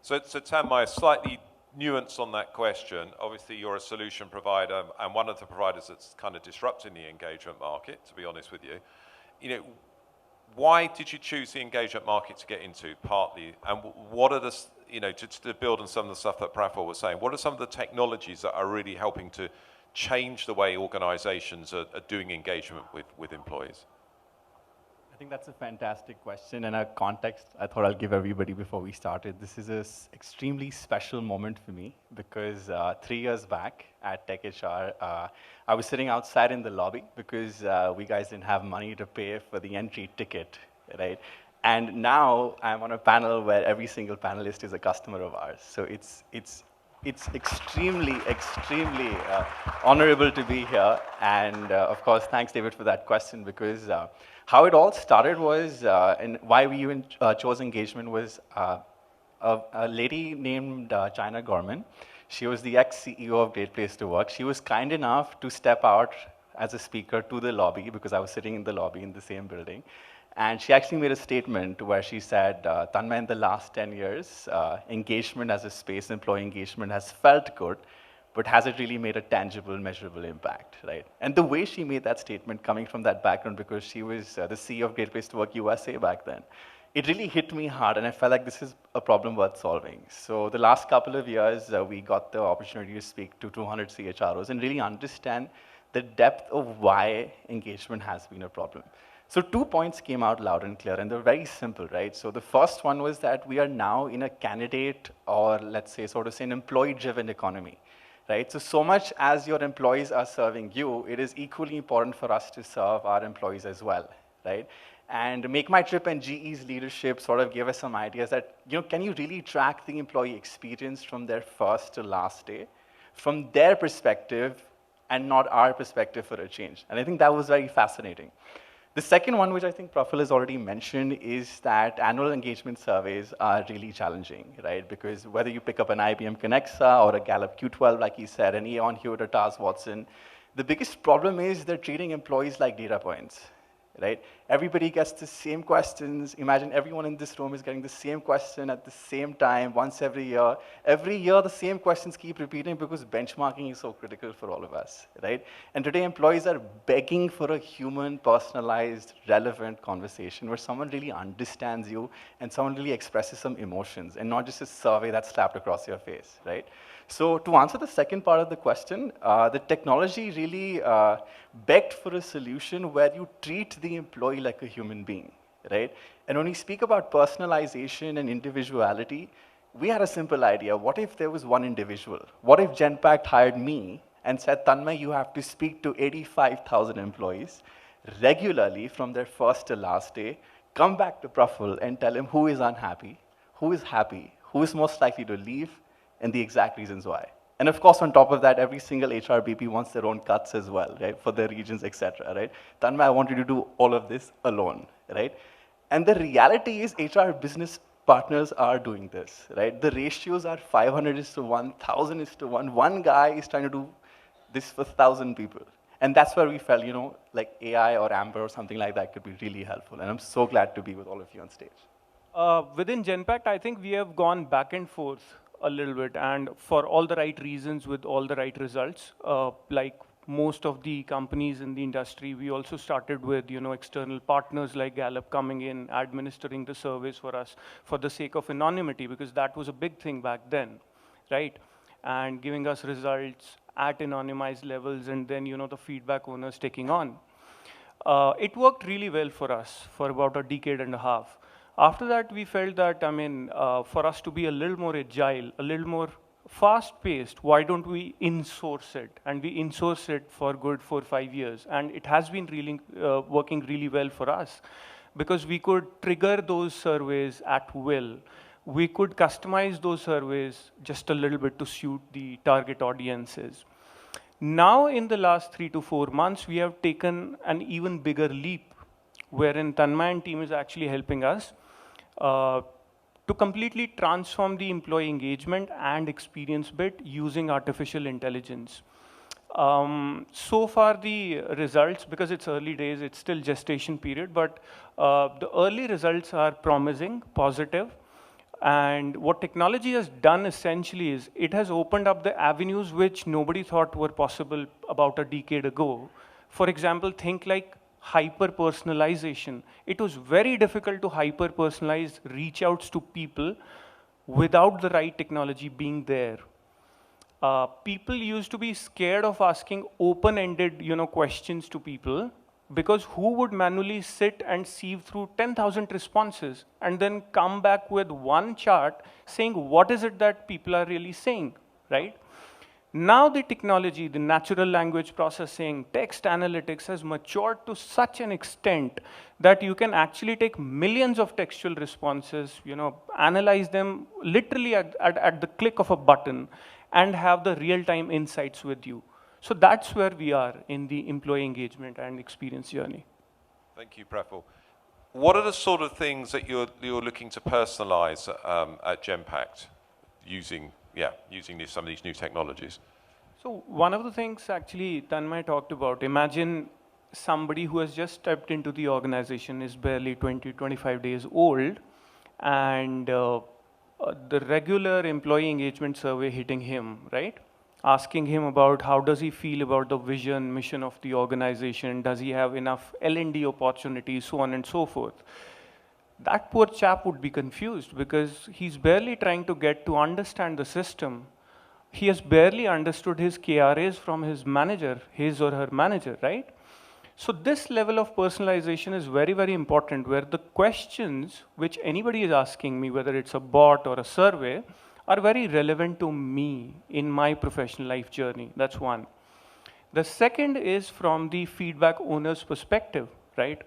So Tanmaya, slightly nuance on that question. Obviously, you're a solution provider, and one of the providers that's kind of disrupting the engagement market, to be honest with you. Why did you choose the engagement market to get into, partly? And what are the, to build on some of the stuff that Praful was saying, what are some of the technologies that are really helping to change the way organizations are doing engagement with employees? I think that's a fantastic question, and a context I thought I'll give everybody before we started. This is an extremely special moment for me because 3 years back at TechHR, I was sitting outside in the lobby because we guys didn't have money to pay for the entry ticket, right? And now I'm on a panel where every single panelist is a customer of ours. So it's extremely honorable to be here. And of course, thanks, David, for that question, because how it all started was, and why we even chose engagement was a lady named China Gorman. She was the ex-CEO of Great Place to Work. She was kind enough to step out as a speaker to the lobby, because I was sitting in the lobby in the same building. And she actually made a statement where she said, Tanmaya, in the last 10 years, engagement as a space, employee engagement has felt good, but has it really made a tangible, measurable impact, right? And the way she made that statement, coming from that background, because she was the CEO of Great Place to Work USA back then, it really hit me hard, and I felt like this is a problem worth solving. So the last couple of years, we got the opportunity to speak to 200 CHROs and really understand the depth of why engagement has been a problem. So 2 points came out loud and clear, and they're very simple, right? So the first one was that we are now in a candidate, or let's say, sort of say, an employee-driven economy, right? So much as your employees are serving you, it is equally important for us to serve our employees as well, right? And Make My Trip and GE's leadership sort of gave us some ideas that, can you really track the employee experience from their first to last day, from their perspective, and not our perspective for a change? And I think that was very fascinating. The second one, which I think Praful has already mentioned, is that annual engagement surveys are really challenging, right? Because whether you pick up an IBM Connexa or a Gallup Q12, like he said, an Aon Hewitt or Taz Watson, the biggest problem is they're treating employees like data points, right? Everybody gets the same questions. Imagine everyone in this room is getting the same question at the same time, once every year. Every year, the same questions keep repeating because benchmarking is so critical for all of us, right? And today, employees are begging for a human, personalized, relevant conversation where someone really understands you and someone really expresses some emotions, and not just a survey that's slapped across your face, right? So to answer the second part of the question, the technology really begged for a solution where you treat the employee like a human being, right? And when we speak about personalization and individuality, we had a simple idea. What if there was one individual? What if Genpact hired me and said, Tanmaya, you have to speak to 85,000 employees regularly from their first to last day, come back to Praful and tell him who is unhappy, who is happy, who is most likely to leave, and the exact reasons why. And of course, on top of that, every single HRBP wants their own cuts as well, right, for their regions, et cetera, right? Tanmaya, I want you to do all of this alone, right? And the reality is HR business partners are doing this, right? The ratios are 500:1, 1,000:1. One guy is trying to do this for 1,000 people. And that's where we felt, like AI or Amber or something like that could be really helpful. And I'm so glad to be with all of you on stage. Within Genpact, I think we have gone back and forth a little bit, and for all the right reasons with all the right results. Like most of the companies in the industry, we also started with external partners like Gallup coming in, administering the surveys for us for the sake of anonymity, because that was a big thing back then, right? And giving us results at anonymized levels, and then the feedback owners taking on. It worked really well for us for about a decade and a half. After that, we felt that, for us to be a little more agile, a little more fast-paced, why don't we in-source it? And we in-source it for good 4 or 5 years. And it has been really working really well for us, because we could trigger those surveys at will. We could customize those surveys just a little bit to suit the target audiences. Now, in the last 3 to 4 months, we have taken an even bigger leap, wherein Tanmaya and team is actually helping us to completely transform the employee engagement and experience bit using artificial intelligence. So far, the results, because it's early days, it's still gestation period, but the early results are promising, positive. And what technology has done essentially is it has opened up the avenues which nobody thought were possible about a decade ago. For example, think like hyper-personalization. It was very difficult to hyper-personalize reach outs to people without the right technology being there. People used to be scared of asking open-ended, questions to people, because who would manually sit and sieve through 10,000 responses and then come back with one chart saying what is it that people are really saying, right? Now the technology, the natural language processing, text analytics has matured to such an extent that you can actually take millions of textual responses, analyze them literally at the click of a button and have the real-time insights with you. So that's where we are in the employee engagement and experience journey. Thank you, Praful. What are the sort of things that you're looking to personalize at Genpact using some of these new technologies? So one of the things actually Tanmaya talked about, imagine somebody who has just stepped into the organization, is barely 20, 25 days old, and the regular employee engagement survey hitting him, right? Asking him about how does he feel about the vision, mission of the organization, does he have enough L&D opportunities, so on and so forth. That poor chap would be confused because he's barely trying to get to understand the system. He has barely understood his KRAs from his manager, his or her manager, right? So this level of personalization is very, very important, where the questions which anybody is asking me, whether it's a bot or a survey, are very relevant to me in my professional life journey. That's one. The second is from the feedback owner's perspective, right?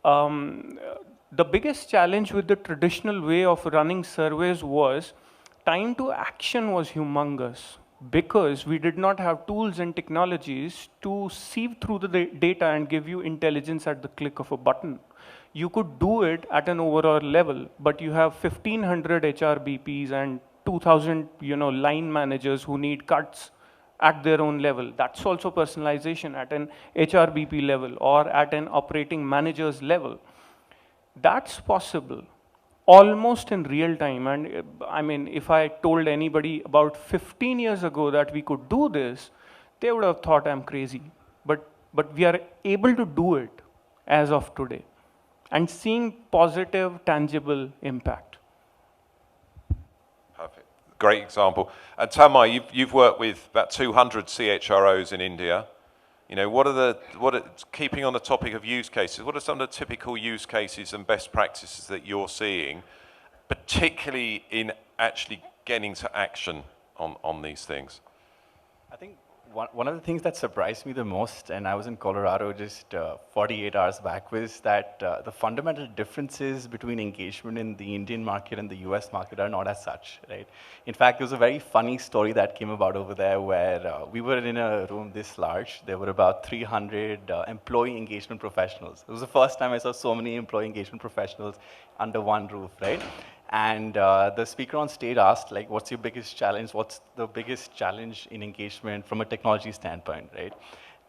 The biggest challenge with the traditional way of running surveys was time to action was humongous, because we did not have tools and technologies to sieve through the data and give you intelligence at the click of a button. You could do it at an overall level, but you have 1,500 HR BPs and 2,000 line managers who need cuts at their own level. That's also personalization at an HR BP level or at an operating manager's level. That's possible almost in real time. And I mean, if I told anybody about 15 years ago that we could do this, they would have thought I'm crazy. But we are able to do it as of today and seeing positive, tangible impact. Perfect. Great example. And Tanmaya, you've worked with about 200 CHROs in India. Keeping on the topic of use cases, what are some of the typical use cases and best practices that you're seeing, particularly in actually getting to action on these things? I think one of the things that surprised me the most, and I was in Colorado just 48 hours back, was that the fundamental differences between engagement in the Indian market and the US market are not as such, right? In fact, there was a very funny story that came about over there where we were in a room this large. There were about 300 employee engagement professionals. It was the first time I saw so many employee engagement professionals under one roof, right? And the speaker on stage asked, like, what's your biggest challenge? What's the biggest challenge in engagement from a technology standpoint, right?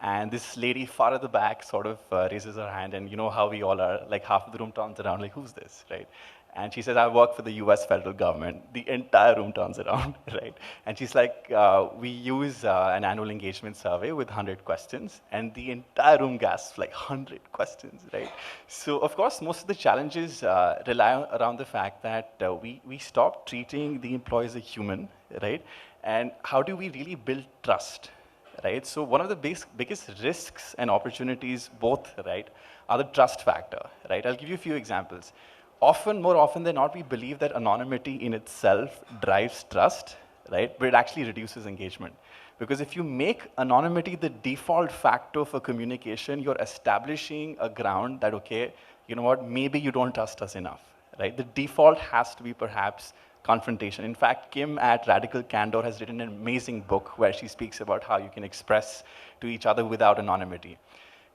And this lady far at the back sort of raises her hand, and you know how we all are, like half of the room turns around, like, who's this, right? And she says, I work for the US federal government. The entire room turns around, right? And she's like, we use an annual engagement survey with 100 questions, and the entire room gasps, like 100 questions, right? So of course, most of the challenges rely around the fact that we stop treating the employee as a human, right? And how do we really build trust, right? So one of the biggest risks and opportunities both, right, are the trust factor, right? I'll give you a few examples. More often than not, we believe that anonymity in itself drives trust, right? But it actually reduces engagement. Because if you make anonymity the default factor for communication, you're establishing a ground that, okay, you know what, maybe you don't trust us enough, right? The default has to be perhaps confrontation. In fact, Kim at Radical Candor has written an amazing book where she speaks about how you can express to each other without anonymity.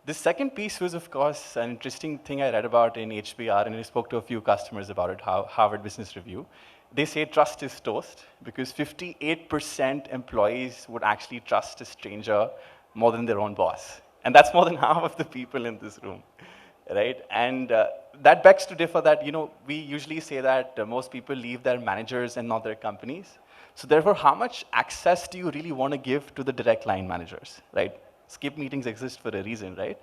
The second piece was, of course, an interesting thing I read about in HBR, and I spoke to a few customers about it, Harvard Business Review. They say trust is toast because 58% employees would actually trust a stranger more than their own boss. And that's more than half of the people in this room, right? And that begs to differ that, we usually say that most people leave their managers and not their companies. So therefore, how much access do you really want to give to the direct line managers, right? Skip meetings exist for a reason, right?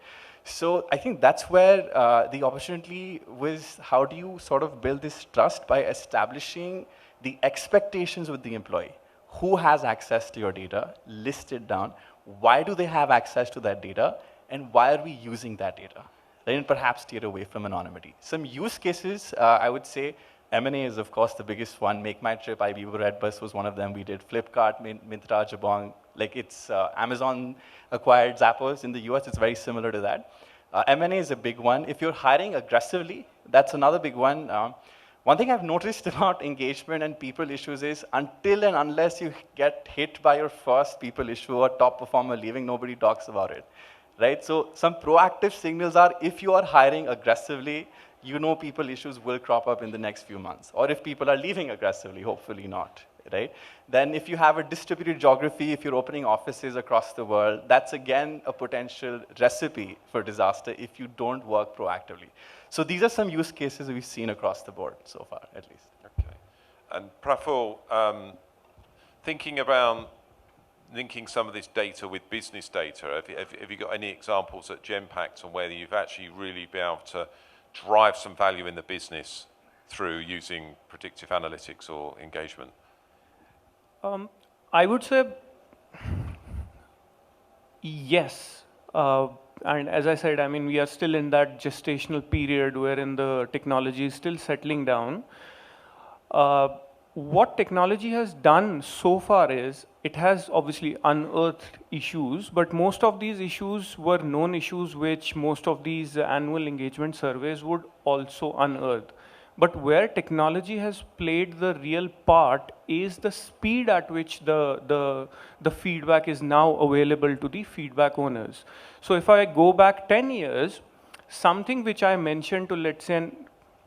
So I think that's where the opportunity was, how do you sort of build this trust by establishing the expectations with the employee? Who has access to your data? List it down. Why do they have access to that data? And why are we using that data? Right? And perhaps steer away from anonymity. Some use cases, I would say, M&A is, of course, the biggest one. Make My Trip, IBM Redbus was one of them. We did Flipkart, Myntra, Jabong. Like, it's Amazon acquired Zappos in the US. It's very similar to that. M&A is a big one. If you're hiring aggressively, that's another big one. One thing I've noticed about engagement and people issues is until and unless you get hit by your first people issue or top performer leaving, nobody talks about it, right? So some proactive signals are, if you are hiring aggressively, people issues will crop up in the next few months. Or if people are leaving aggressively, hopefully not, right? Then if you have a distributed geography, if you're opening offices across the world, that's again a potential recipe for disaster if you don't work proactively. So these are some use cases we've seen across the board so far, at least. Okay. And Praful, thinking about linking some of this data with business data, have you got any examples at Genpact on where you've actually really been able to drive some value in the business through using predictive analytics or engagement? I would say yes. And as I said, I mean, we are still in that gestational period wherein the technology is still settling down. What technology has done so far is, it has obviously unearthed issues, but most of these issues were known issues which most of these annual engagement surveys would also unearth. But where technology has played the real part is the speed at which the feedback is now available to the feedback owners. So if I go back 10 years, something which I mentioned to, let's say, an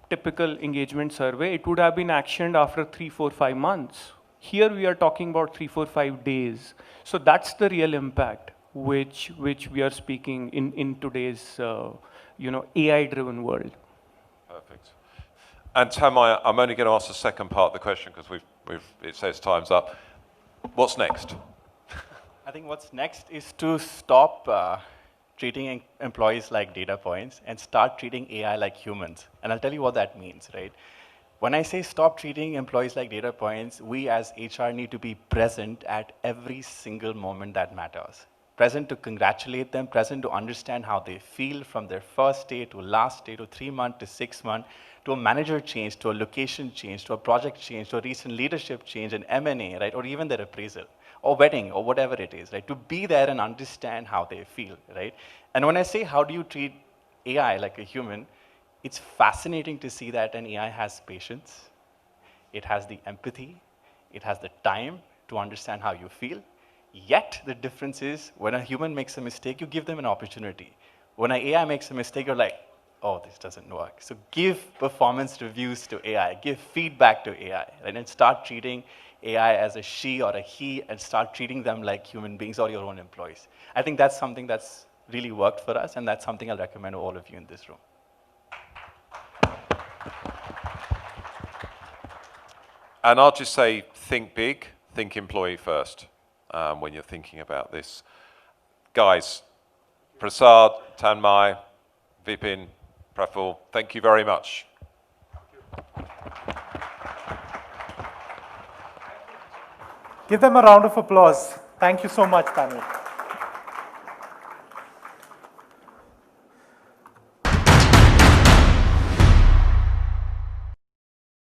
typical engagement survey, it would have been actioned after 3, 4, 5 months. Here we are talking about 3, 4, 5 days. So that's the real impact which we are speaking in today's AI-driven world. Perfect. And Tanmaya, I'm only going to ask the second part of the question because it says time's up. What's next? I think what's next is to stop treating employees like data points and start treating AI like humans. And I'll tell you what that means, right? When I say stop treating employees like data points, we as HR need to be present at every single moment that matters. Present to congratulate them, present to understand how they feel from their first day to last day to 3 months to 6 months, to a manager change, to a location change, to a project change, to a recent leadership change, an M&A, right? Or even their appraisal, or wedding, or whatever it is, right? To be there and understand how they feel, right? And when I say how do you treat AI like a human, it's fascinating to see that an AI has patience, it has the empathy, it has the time to understand how you feel. Yet the difference is, when a human makes a mistake, you give them an opportunity. When an AI makes a mistake, you're like, oh, this doesn't work. So give performance reviews to AI, give feedback to AI, right? And start treating AI as a she or a he, and start treating them like human beings or your own employees. I think that's something that's really worked for us, and that's something I'll recommend to all of you in this room. And I'll just say, think big, think employee first when you're thinking about this. Guys, Prasad, Tanmaya, Vipin, Praful, thank you very much. Give them a round of applause. Thank you so much, panel.